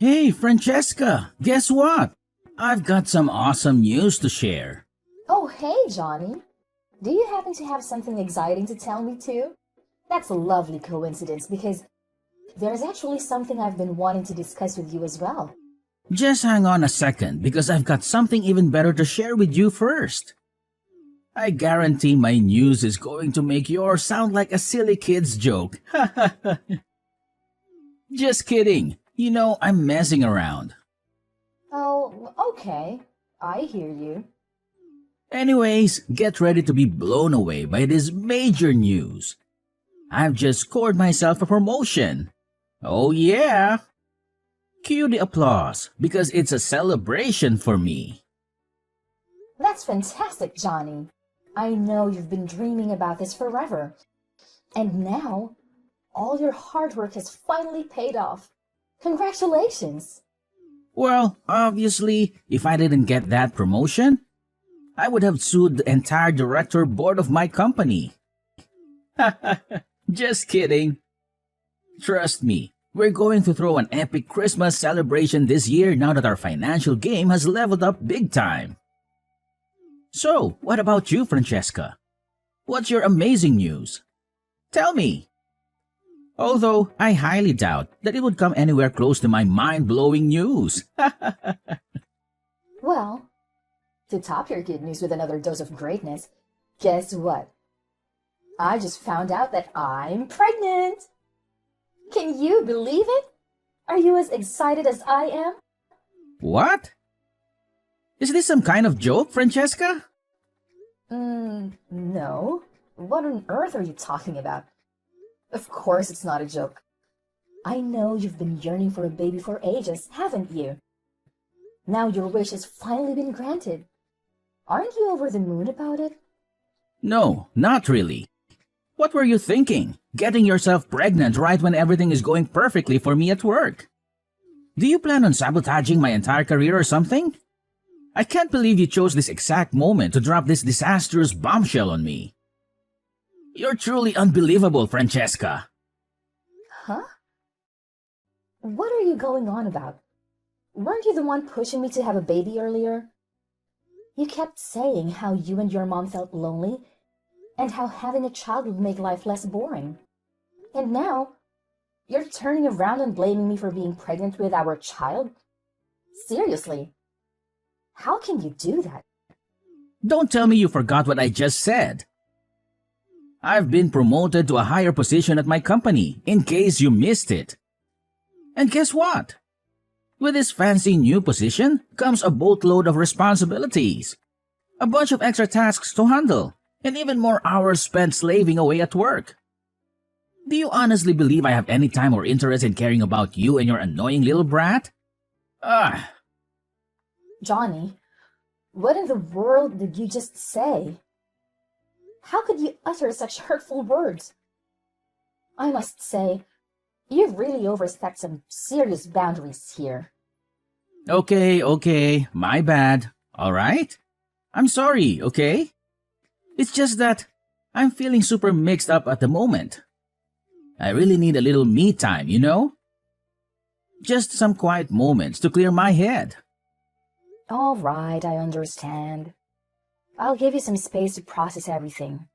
Hey, Francesca, guess what? I've got some awesome news to share. Oh, hey, Johnny. Do you happen to have something exciting to tell me too? That's a lovely coincidence because there's actually something I've been wanting to discuss with you as well. Just hang on a second because I've got something even better to share with you first. I guarantee my news is going to make yours sound like a silly kid's joke. Just kidding. I'm messing around. Oh, okay. I hear you. Anyways, get ready to be blown away by this major news. I've just scored myself a promotion. Oh yeah! Cue the applause because it's a celebration for me. That's fantastic, Johnny. I know you've been dreaming about this forever. And now, all your hard work has finally paid off. Congratulations! Well, obviously, if I didn't get that promotion, I would have sued the entire director board of my company. Just kidding. Trust me, we're going to throw an epic Christmas celebration this year now that our financial game has leveled up big time. So, what about you, Francesca? What's your amazing news? Tell me. Although I highly doubt that it would come anywhere close to my mind-blowing news. Well, to top your good news with another dose of greatness, guess what? I just found out that I'm pregnant! Can you believe it? Are you as excited as I am? What? Is this some kind of joke, Francesca? No. What on earth are you talking about? Of course it's not a joke. I know you've been yearning for a baby for ages, haven't you? Now your wish has finally been granted. Aren't you over the moon about it? No, not really. What were you thinking? Getting yourself pregnant right when everything is going perfectly for me at work? Do you plan on sabotaging my entire career or something? I can't believe you chose this exact moment to drop this disastrous bombshell on me. You're truly unbelievable, Francesca. Huh? What are you going on about? Weren't you the one pushing me to have a baby earlier? You kept saying how you and your mom felt lonely and how having a child would make life less boring. And now, you're turning around and blaming me for being pregnant with our child? Seriously, how can you do that? Don't tell me you forgot what I just said. I've been promoted to a higher position at my company, in case you missed it. And guess what? With this fancy new position comes a boatload of responsibilities, a bunch of extra tasks to handle, and even more hours spent slaving away at work. Do you honestly believe I have any time or interest in caring about you and your annoying little brat? Ah, Johnny, what in the world did you just say? How could you utter such hurtful words? I must say, you've really overstepped some serious boundaries here. Okay, my bad. Alright? I'm sorry, okay? It's just that I'm feeling super mixed up at the moment. I really need a little me time, you know? Just some quiet moments to clear my head. All right, I understand. I'll give you some space to process everything.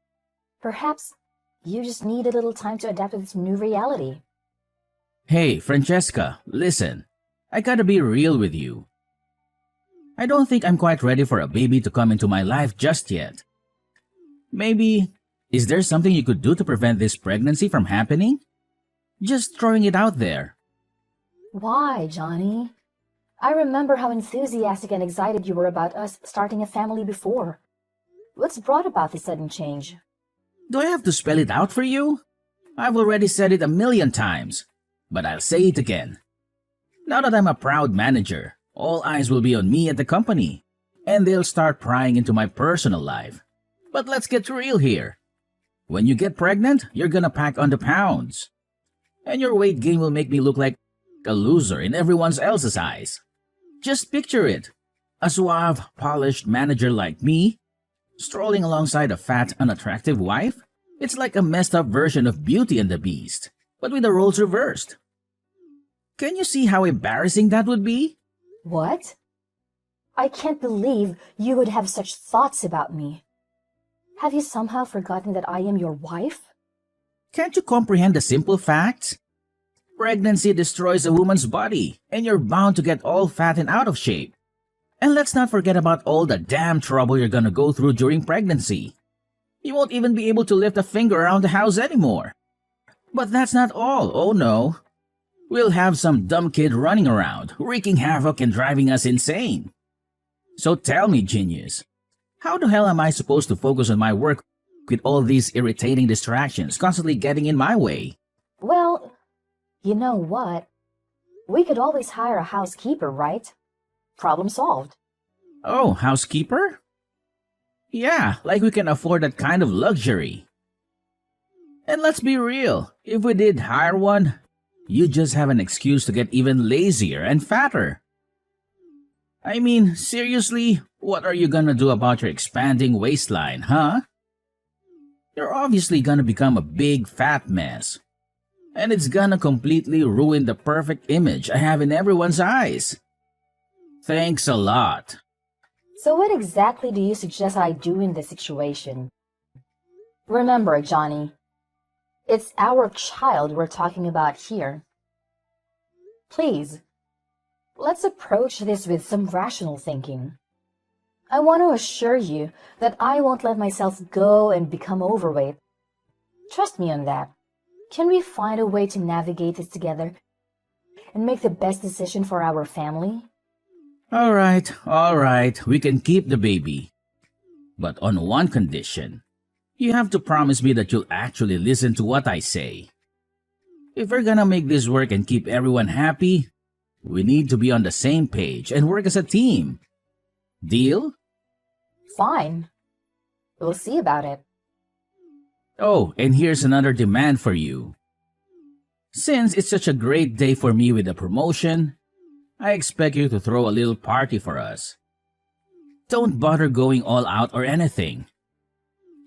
Perhaps you just need a little time to adapt to this new reality. Hey, Francesca, listen. I gotta be real with you. I don't think I'm quite ready for a baby to come into my life just yet. Maybe, is there something you could do to prevent this pregnancy from happening? Just throwing it out there. Why, Johnny? I remember how enthusiastic and excited you were about us starting a family before. What's brought about this sudden change? Do I have to spell it out for you? I've already said it a million times, but I'll say it again. Now that I'm a proud manager, all eyes will be on me at the company, and they'll start prying into my personal life. But let's get real here. When you get pregnant, you're gonna pack on the pounds. And your weight gain will make me look like a loser in everyone else's eyes. Just picture it. A suave, polished manager like me, strolling alongside a fat, unattractive wife. It's like a messed up version of Beauty and the Beast, but with the roles reversed. Can you see how embarrassing that would be? What? I can't believe you would have such thoughts about me. Have you somehow forgotten that I am your wife? Can't you comprehend the simple facts? Pregnancy destroys a woman's body, and you're bound to get all fat and out of shape. And let's not forget about all the damn trouble you're gonna go through during pregnancy. You won't even be able to lift a finger around the house anymore. But that's not all, oh no. We'll have some dumb kid running around, wreaking havoc and driving us insane. So tell me, genius, how the hell am I supposed to focus on my work with all these irritating distractions constantly getting in my way? Well, you know what? We could always hire a housekeeper, right? Problem solved. Oh, housekeeper? Yeah, like we can afford that kind of luxury. And let's be real, if we did hire one, you just have an excuse to get even lazier and fatter. I mean, seriously, what are you gonna do about your expanding waistline, huh? You're obviously gonna become a big fat mess. And it's gonna completely ruin the perfect image I have in everyone's eyes. Thanks a lot. So what exactly do you suggest I do in this situation? Remember, Johnny, it's our child we're talking about here. Please, let's approach this with some rational thinking. I want to assure you that I won't let myself go and become overweight. Trust me on that. Can we find a way to navigate this together and make the best decision for our family? All right, we can keep the baby. But on one condition. You have to promise me that you'll actually listen to what I say. If we're gonna make this work and keep everyone happy, we need to be on the same page and work as a team. Deal? Fine. We'll see about it. Oh, and here's another demand for you. Since it's such a great day for me with the promotion, I expect you to throw a little party for us. Don't bother going all out or anything.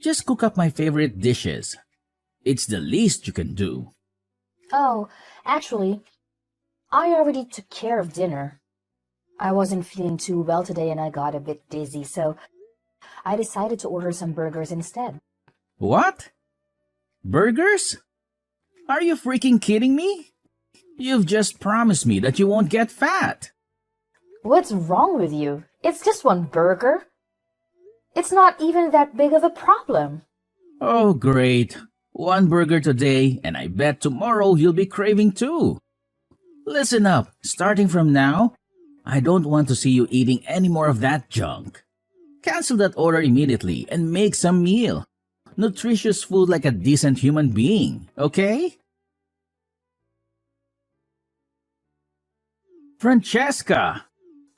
Just cook up my favorite dishes. It's the least you can do. Oh, actually, I already took care of dinner. I wasn't feeling too well today and I got a bit dizzy, so I decided to order some burgers instead. What? Burgers? Are you freaking kidding me? You've just promised me that you won't get fat. What's wrong with you? It's just one burger. It's not even that big of a problem. Oh, great. One burger today, and I bet tomorrow you'll be craving two. Listen up, starting from now, I don't want to see you eating any more of that junk. Cancel that order immediately and make some meal. Nutritious food like a decent human being, okay? Francesca,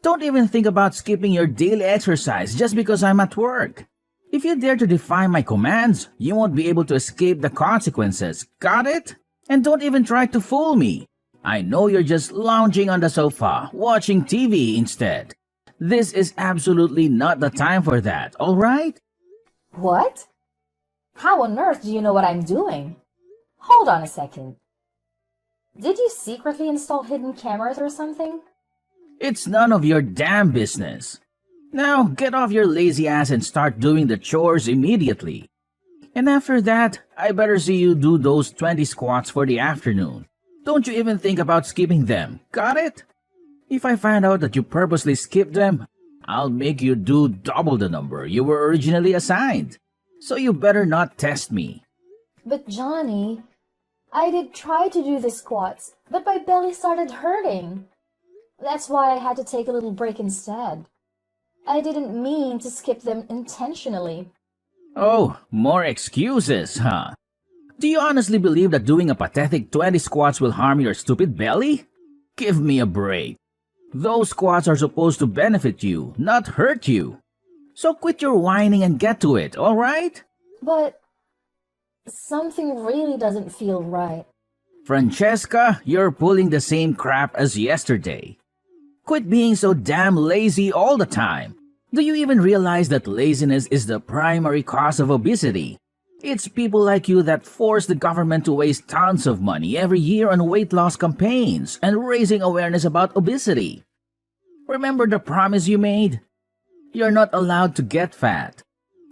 don't even think about skipping your daily exercise just because I'm at work. If you dare to defy my commands, you won't be able to escape the consequences. Got it? And don't even try to fool me. I know you're just lounging on the sofa, watching TV instead. This is absolutely not the time for that, alright? What? How on earth do you know what I'm doing? Hold on a second. Did you secretly install hidden cameras or something? It's none of your damn business. Now get off your lazy ass and start doing the chores immediately. And after that, I better see you do those 20 squats for the afternoon. Don't you even think about skipping them, got it? If I find out that you purposely skipped them, I'll make you do double the number you were originally assigned. So you better not test me. But Johnny, I did try to do the squats, but my belly started hurting. That's why I had to take a little break instead. I didn't mean to skip them intentionally. Oh, more excuses, huh? Do you honestly believe that doing a pathetic 20 squats will harm your stupid belly? Give me a break. Those squats are supposed to benefit you, not hurt you. So quit your whining and get to it, alright? But something really doesn't feel right. Francesca, you're pulling the same crap as yesterday. Quit being so damn lazy all the time. Do you even realize that laziness is the primary cause of obesity? It's people like you that force the government to waste tons of money every year on weight loss campaigns and raising awareness about obesity. Remember the promise you made? You're not allowed to get fat.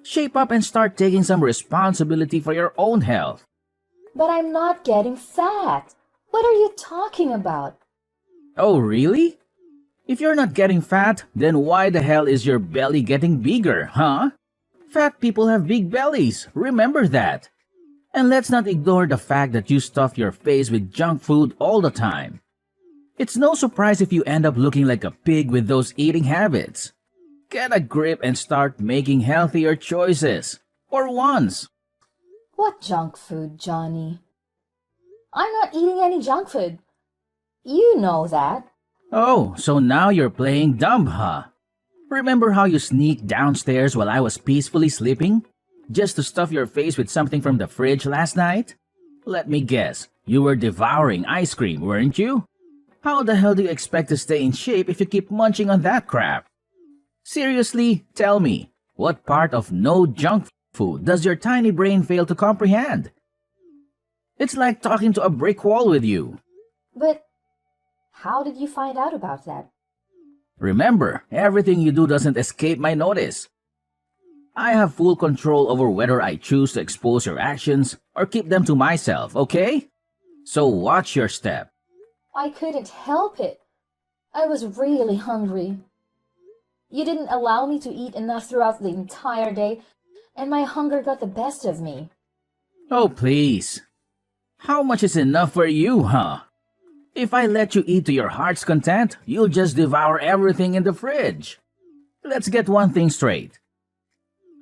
Shape up and start taking some responsibility for your own health. But I'm not getting fat. What are you talking about? Oh, really? If you're not getting fat, then why the hell is your belly getting bigger, huh? Fat people have big bellies, remember that. And let's not ignore the fact that you stuff your face with junk food all the time. It's no surprise if you end up looking like a pig with those eating habits. Get a grip and start making healthier choices. For once. What junk food, Johnny? I'm not eating any junk food. You know that. Oh, so now you're playing dumb, huh? Remember how you sneaked downstairs while I was peacefully sleeping? Just to stuff your face with something from the fridge last night? Let me guess, you were devouring ice cream, weren't you? How the hell do you expect to stay in shape if you keep munching on that crap? Seriously, tell me, what part of no junk food does your tiny brain fail to comprehend? It's like talking to a brick wall with you. But how did you find out about that? Remember, everything you do doesn't escape my notice. I have full control over whether I choose to expose your actions or keep them to myself, okay? So watch your step. I couldn't help it. I was really hungry. You didn't allow me to eat enough throughout the entire day, and my hunger got the best of me. Oh, please. How much is enough for you, huh? If I let you eat to your heart's content, you'll just devour everything in the fridge. Let's get one thing straight.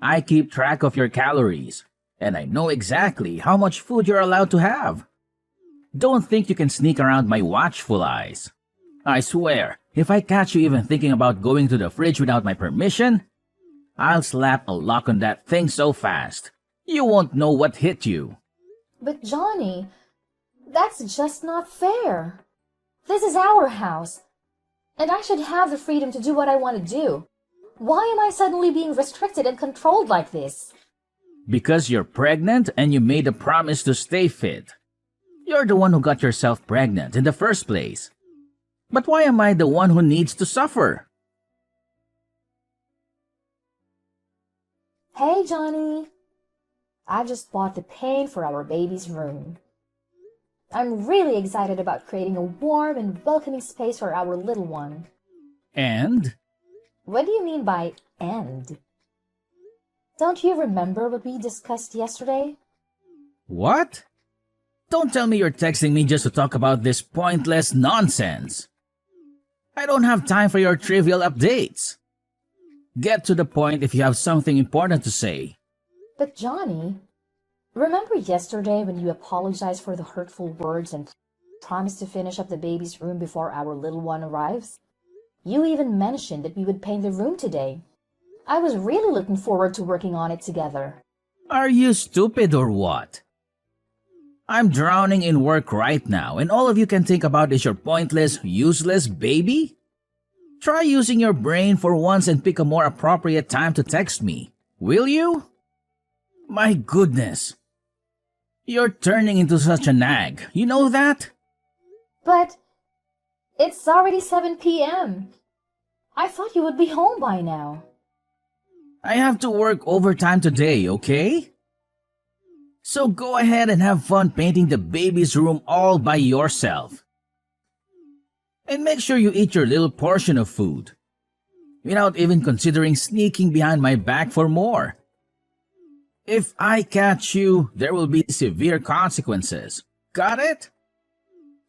I keep track of your calories, and I know exactly how much food you're allowed to have. Don't think you can sneak around my watchful eyes. I swear, if I catch you even thinking about going to the fridge without my permission, I'll slap a lock on that thing so fast, you won't know what hit you. But Johnny, that's just not fair. This is our house, and I should have the freedom to do what I want to do. Why am I suddenly being restricted and controlled like this? Because you're pregnant and you made a promise to stay fit. You're the one who got yourself pregnant in the first place. But why am I the one who needs to suffer? Hey, Johnny. I just bought the paint for our baby's room. I'm really excited about creating a warm and welcoming space for our little one. And? What do you mean by "and"? Don't you remember what we discussed yesterday? What? Don't tell me you're texting me just to talk about this pointless nonsense. I don't have time for your trivial updates. Get to the point if you have something important to say. But Johnny, remember yesterday when you apologized for the hurtful words and promised to finish up the baby's room before our little one arrives? You even mentioned that we would paint the room today. I was really looking forward to working on it together. Are you stupid or what? I'm drowning in work right now and all of you can think about is your pointless, useless baby? Try using your brain for once and pick a more appropriate time to text me. Will you? My goodness. You're turning into such a nag. You know that? But it's already 7 p.m. I thought you would be home by now. I have to work overtime today, okay? So go ahead and have fun painting the baby's room all by yourself. And make sure you eat your little portion of food, without even considering sneaking behind my back for more. If I catch you, there will be severe consequences. Got it?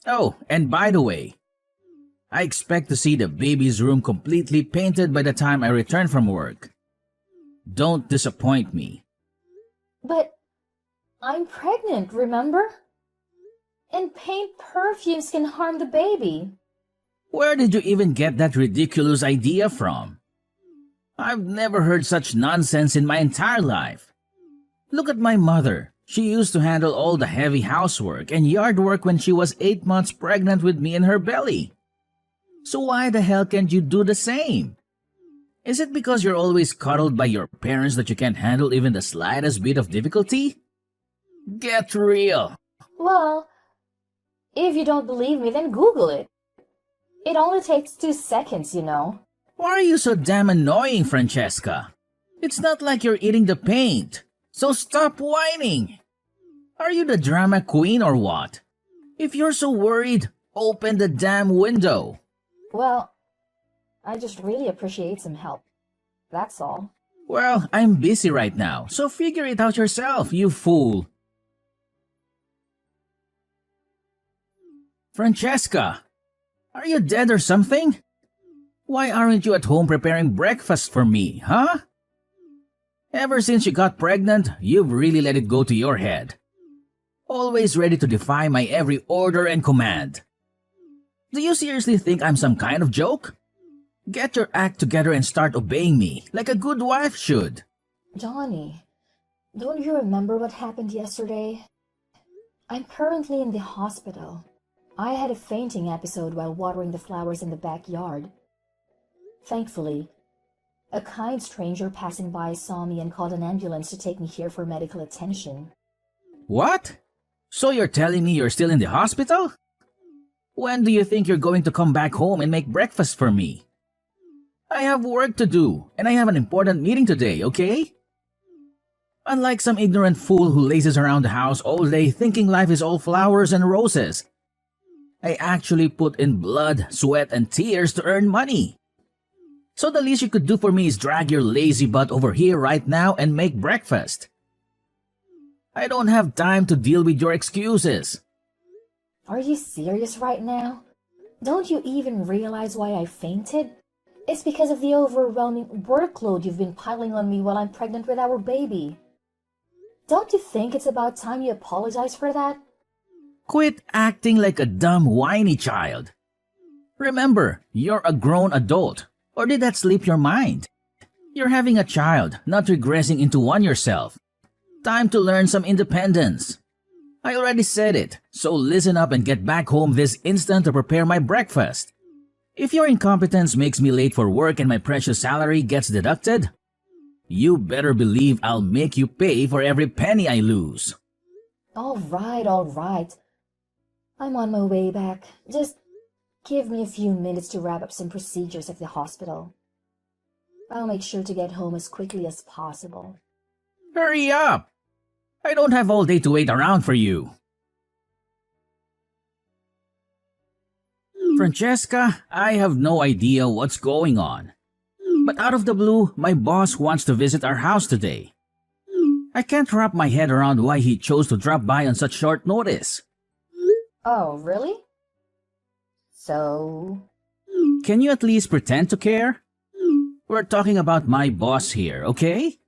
Oh, and by the way, I expect to see the baby's room completely painted by the time I return from work. Don't disappoint me. But I'm pregnant, remember? And paint perfumes can harm the baby. Where did you even get that ridiculous idea from? I've never heard such nonsense in my entire life. Look at my mother. She used to handle all the heavy housework and yard work when she was 8 months pregnant with me in her belly. So why the hell can't you do the same? Is it because you're always cuddled by your parents that you can't handle even the slightest bit of difficulty? Get real. Well, if you don't believe me, then Google it. It only takes 2 seconds, you know. Why are you so damn annoying, Francesca? It's not like you're eating the paint. So stop whining. Are you the drama queen or what? If you're so worried, open the damn window. Well, I just really appreciate some help. That's all. Well, I'm busy right now, so figure it out yourself, you fool. Francesca, are you dead or something? Why aren't you at home preparing breakfast for me, huh? Ever since you got pregnant, you've really let it go to your head. Always ready to defy my every order and command. Do you seriously think I'm some kind of joke? Get your act together and start obeying me, like a good wife should. Johnny, don't you remember what happened yesterday? I'm currently in the hospital. I had a fainting episode while watering the flowers in the backyard. Thankfully, a kind stranger passing by saw me and called an ambulance to take me here for medical attention. What? So you're telling me you're still in the hospital? When do you think you're going to come back home and make breakfast for me? I have work to do, and I have an important meeting today, okay? Unlike some ignorant fool who lazes around the house all day thinking life is all flowers and roses, I actually put in blood, sweat, and tears to earn money. So the least you could do for me is drag your lazy butt over here right now and make breakfast. I don't have time to deal with your excuses. Are you serious right now? Don't you even realize why I fainted? It's because of the overwhelming workload you've been piling on me while I'm pregnant with our baby. Don't you think it's about time you apologize for that? Quit acting like a dumb, whiny child. Remember, you're a grown adult. Or did that slip your mind? You're having a child, not regressing into one yourself. Time to learn some independence. I already said it, so listen up and get back home this instant to prepare my breakfast. If your incompetence makes me late for work and my precious salary gets deducted, you better believe I'll make you pay for every penny I lose. All right. I'm on my way back. Just give me a few minutes to wrap up some procedures at the hospital. I'll make sure to get home as quickly as possible. Hurry up! I don't have all day to wait around for you. Francesca, I have no idea what's going on. But out of the blue, my boss wants to visit our house today. I can't wrap my head around why he chose to drop by on such short notice. Oh, really? So... Can you at least pretend to care? We're talking about my boss here, okay?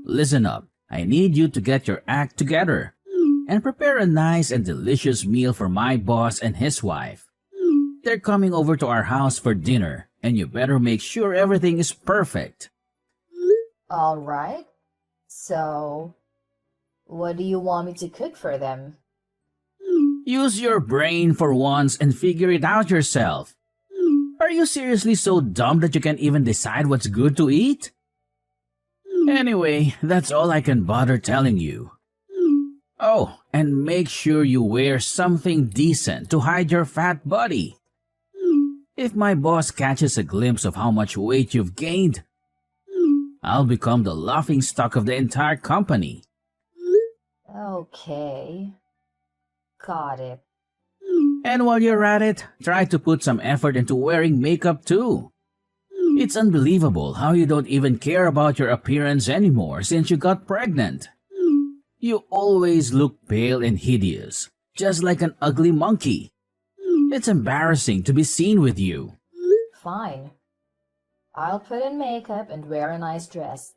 Listen up. I need you to get your act together and prepare a nice and delicious meal for my boss and his wife. They're coming over to our house for dinner, and you better make sure everything is perfect. All right. So, what do you want me to cook for them? Use your brain for once and figure it out yourself. Are you seriously so dumb that you can't even decide what's good to eat? Anyway, that's all I can bother telling you. Oh, and make sure you wear something decent to hide your fat body. If my boss catches a glimpse of how much weight you've gained, I'll become the laughingstock of the entire company. Okay. Got it. And while you're at it, try to put some effort into wearing makeup too. It's unbelievable how you don't even care about your appearance anymore since you got pregnant. You always look pale and hideous, just like an ugly monkey. It's embarrassing to be seen with you. Fine. I'll put in makeup and wear a nice dress.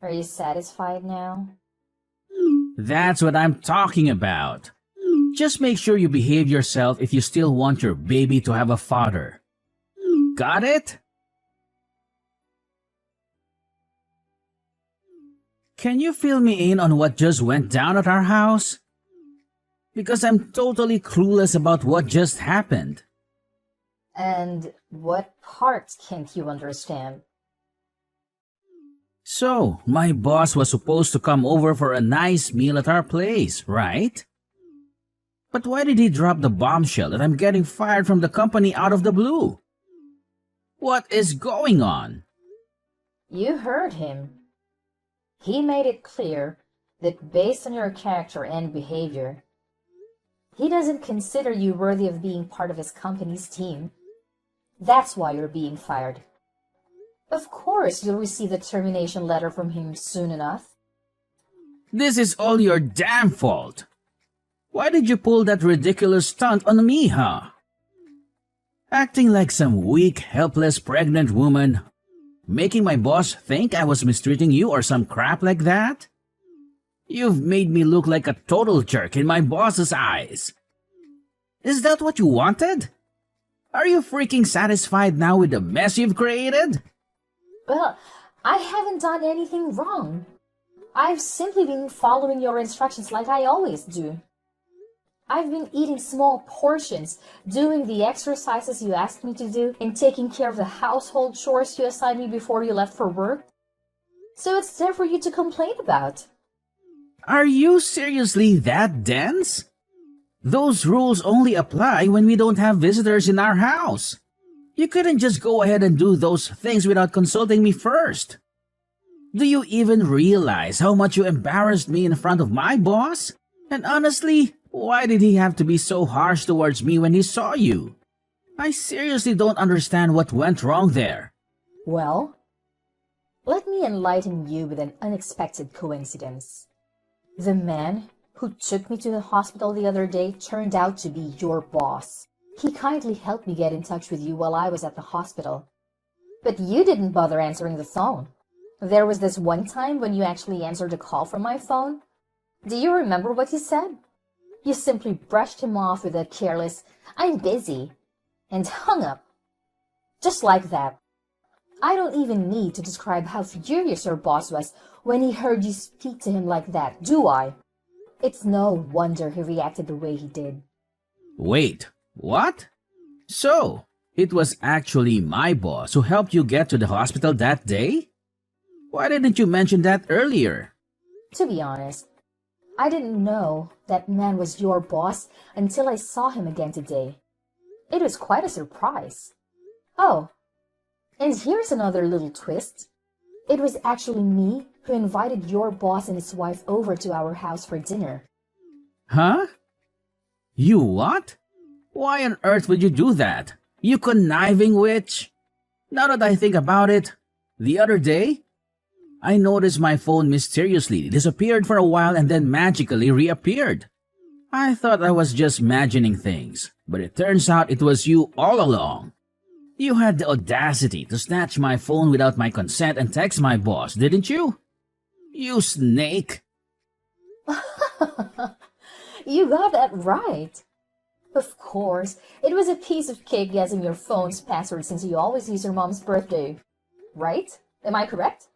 Are you satisfied now? That's what I'm talking about. Just make sure you behave yourself if you still want your baby to have a father. Got it? Can you fill me in on what just went down at our house? Because I'm totally clueless about what just happened. And what part can't you understand? So, my boss was supposed to come over for a nice meal at our place, right? But why did he drop the bombshell that I'm getting fired from the company out of the blue? What is going on? You heard him. He made it clear that based on your character and behavior, he doesn't consider you worthy of being part of his company's team. That's why you're being fired. Of course, you'll receive a termination letter from him soon enough. This is all your damn fault. Why did you pull that ridiculous stunt on me, huh? Acting like some weak, helpless pregnant woman, making my boss think I was mistreating you or some crap like that? You've made me look like a total jerk in my boss's eyes. Is that what you wanted? Are you freaking satisfied now with the mess you've created? Well, I haven't done anything wrong. I've simply been following your instructions like I always do. I've been eating small portions, doing the exercises you asked me to do, and taking care of the household chores you assigned me before you left for work. So it's there for you to complain about. Are you seriously that dense? Those rules only apply when we don't have visitors in our house. You couldn't just go ahead and do those things without consulting me first. Do you even realize how much you embarrassed me in front of my boss? And honestly, why did he have to be so harsh towards me when he saw you? I seriously don't understand what went wrong there. Well, let me enlighten you with an unexpected coincidence. The man who took me to the hospital the other day turned out to be your boss. He kindly helped me get in touch with you while I was at the hospital. But you didn't bother answering the phone. There was this one time when you actually answered a call from my phone. Do you remember what you said? You simply brushed him off with a careless, "I'm busy," and hung up. Just like that. I don't even need to describe how furious your boss was when he heard you speak to him like that, do I? It's no wonder he reacted the way he did. Wait, what? So, it was actually my boss who helped you get to the hospital that day? Why didn't you mention that earlier? To be honest, I didn't know that man was your boss until I saw him again today. It was quite a surprise. Oh, and here's another little twist. It was actually me who invited your boss and his wife over to our house for dinner. Huh? You what? Why on earth would you do that? You conniving witch? Now that I think about it, the other day, I noticed my phone mysteriously disappeared for a while and then magically reappeared. I thought I was just imagining things, but it turns out it was you all along. You had the audacity to snatch my phone without my consent and text my boss, didn't you? You snake! You got that right. Of course, it was a piece of cake guessing your phone's password since you always use your mom's birthday. Right? Am I correct?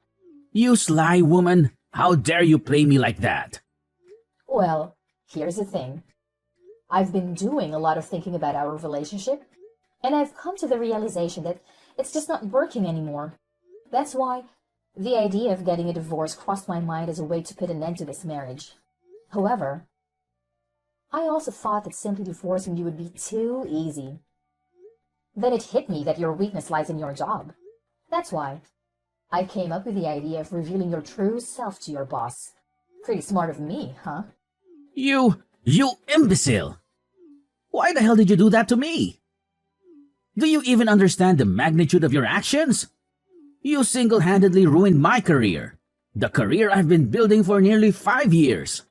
You sly woman! How dare you play me like that? Well, here's the thing. I've been doing a lot of thinking about our relationship, and I've come to the realization that it's just not working anymore. That's why the idea of getting a divorce crossed my mind as a way to put an end to this marriage. However, I also thought that simply divorcing you would be too easy. Then it hit me that your weakness lies in your job. That's why I came up with the idea of revealing your true self to your boss. Pretty smart of me, huh? You imbecile! Why the hell did you do that to me? Do you even understand the magnitude of your actions? You single-handedly ruined my career. The career I've been building for nearly 5 years.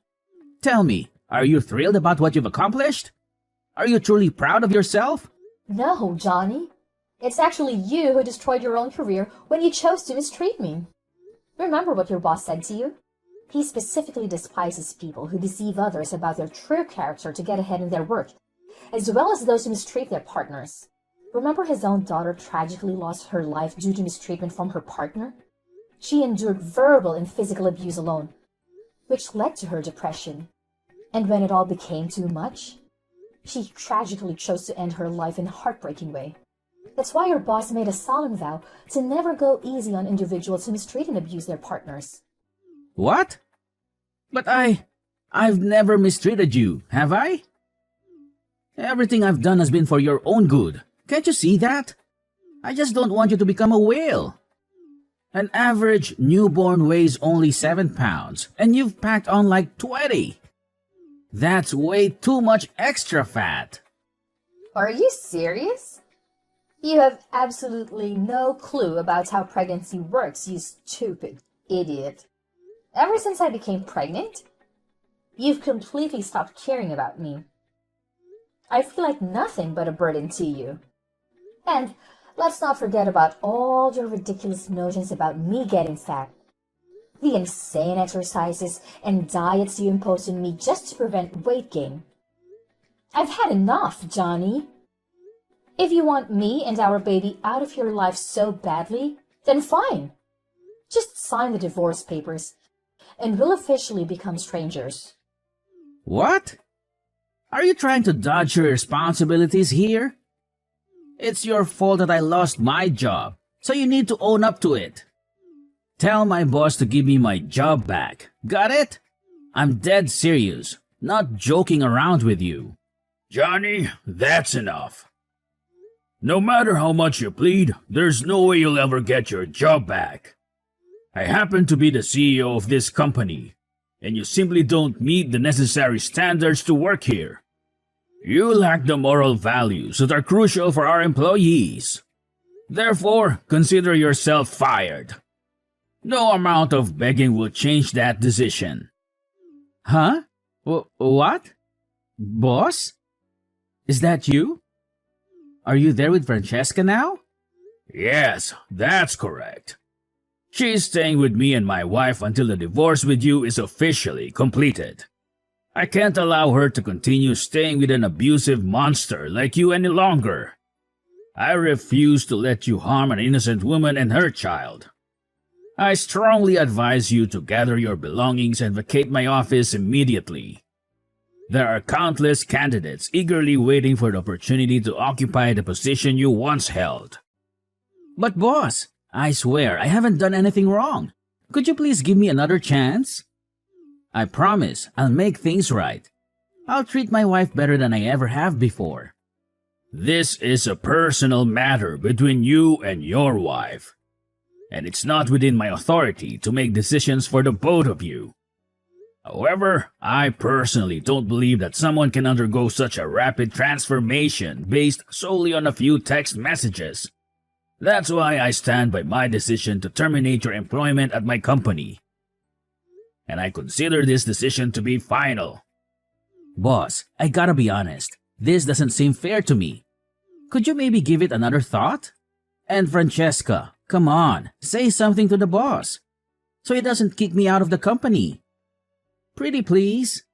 Tell me, are you thrilled about what you've accomplished? Are you truly proud of yourself? No, Johnny. It's actually you who destroyed your own career when you chose to mistreat me. Remember what your boss said to you? He specifically despises people who deceive others about their true character to get ahead in their work, as well as those who mistreat their partners. Remember his own daughter tragically lost her life due to mistreatment from her partner? She endured verbal and physical abuse alone, which led to her depression. And when it all became too much, she tragically chose to end her life in a heartbreaking way. That's why your boss made a solemn vow to never go easy on individuals who mistreat and abuse their partners. What? But I've never mistreated you, have I? Everything I've done has been for your own good. Can't you see that? I just don't want you to become a whale. An average newborn weighs only 7 pounds, and you've packed on like 20. That's way too much extra fat. Are you serious? You have absolutely no clue about how pregnancy works, you stupid idiot. Ever since I became pregnant, you've completely stopped caring about me. I feel like nothing but a burden to you. And let's not forget about all your ridiculous notions about me getting fat. The insane exercises and diets you impose on me just to prevent weight gain. I've had enough, Johnny. If you want me and our baby out of your life so badly, then fine. Just sign the divorce papers, and we'll officially become strangers. What? Are you trying to dodge your responsibilities here? It's your fault that I lost my job, so you need to own up to it. Tell my boss to give me my job back. Got it? I'm dead serious, not joking around with you. Johnny, that's enough. No matter how much you plead, there's no way you'll ever get your job back. I happen to be the CEO of this company, and you simply don't meet the necessary standards to work here. You lack the moral values that are crucial for our employees. Therefore, consider yourself fired. No amount of begging will change that decision. Huh? What? Boss? Is that you? Are you there with Francesca now? Yes, that's correct. She's staying with me and my wife until the divorce with you is officially completed. I can't allow her to continue staying with an abusive monster like you any longer. I refuse to let you harm an innocent woman and her child. I strongly advise you to gather your belongings and vacate my office immediately. There are countless candidates eagerly waiting for the opportunity to occupy the position you once held. But boss, I swear I haven't done anything wrong. Could you please give me another chance? I promise I'll make things right. I'll treat my wife better than I ever have before. This is a personal matter between you and your wife, and it's not within my authority to make decisions for the both of you. However, I personally don't believe that someone can undergo such a rapid transformation based solely on a few text messages. That's why I stand by my decision to terminate your employment at my company. And I consider this decision to be final. Boss, I gotta be honest. This doesn't seem fair to me. Could you maybe give it another thought? And Francesca, come on, say something to the boss, so he doesn't kick me out of the company. Pretty please.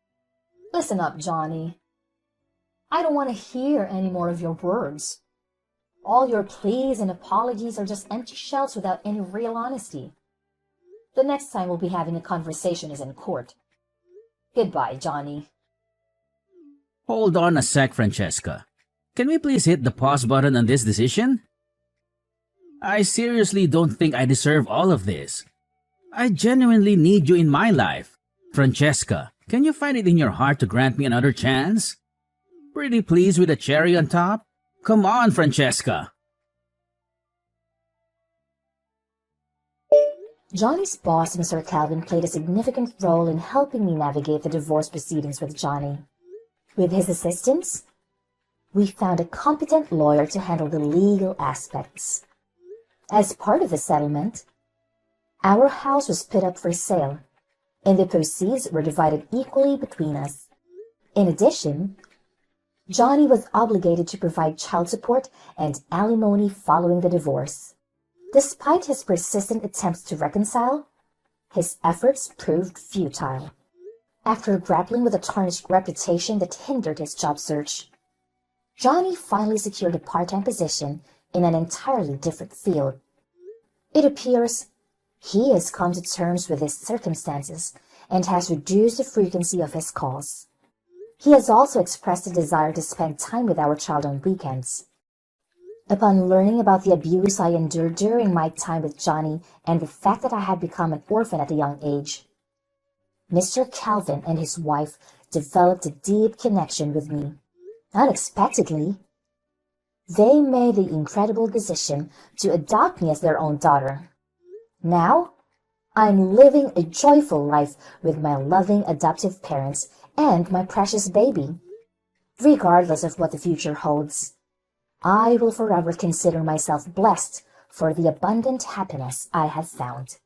Listen up, Johnny. I don't want to hear any more of your words. All your pleas and apologies are just empty shells without any real honesty. The next time we'll be having a conversation is in court. Goodbye, Johnny. Hold on a sec, Francesca. Can we please hit the pause button on this decision? I seriously don't think I deserve all of this. I genuinely need you in my life. Francesca, can you find it in your heart to grant me another chance? Pretty please with a cherry on top? Come on, Francesca. Johnny's boss, Mr. Calvin, played a significant role in helping me navigate the divorce proceedings with Johnny. With his assistance, we found a competent lawyer to handle the legal aspects. As part of the settlement, our house was put up for sale, and the proceeds were divided equally between us. In addition, Johnny was obligated to provide child support and alimony following the divorce. Despite his persistent attempts to reconcile, his efforts proved futile. After grappling with a tarnished reputation that hindered his job search, Johnny finally secured a part-time position in an entirely different field. It appears he has come to terms with his circumstances and has reduced the frequency of his calls. He has also expressed a desire to spend time with our child on weekends. Upon learning about the abuse I endured during my time with Johnny and the fact that I had become an orphan at a young age, Mr. Calvin and his wife developed a deep connection with me. Unexpectedly, they made the incredible decision to adopt me as their own daughter. Now, I'm living a joyful life with my loving adoptive parents and my precious baby. Regardless of what the future holds, I will forever consider myself blessed for the abundant happiness I have found.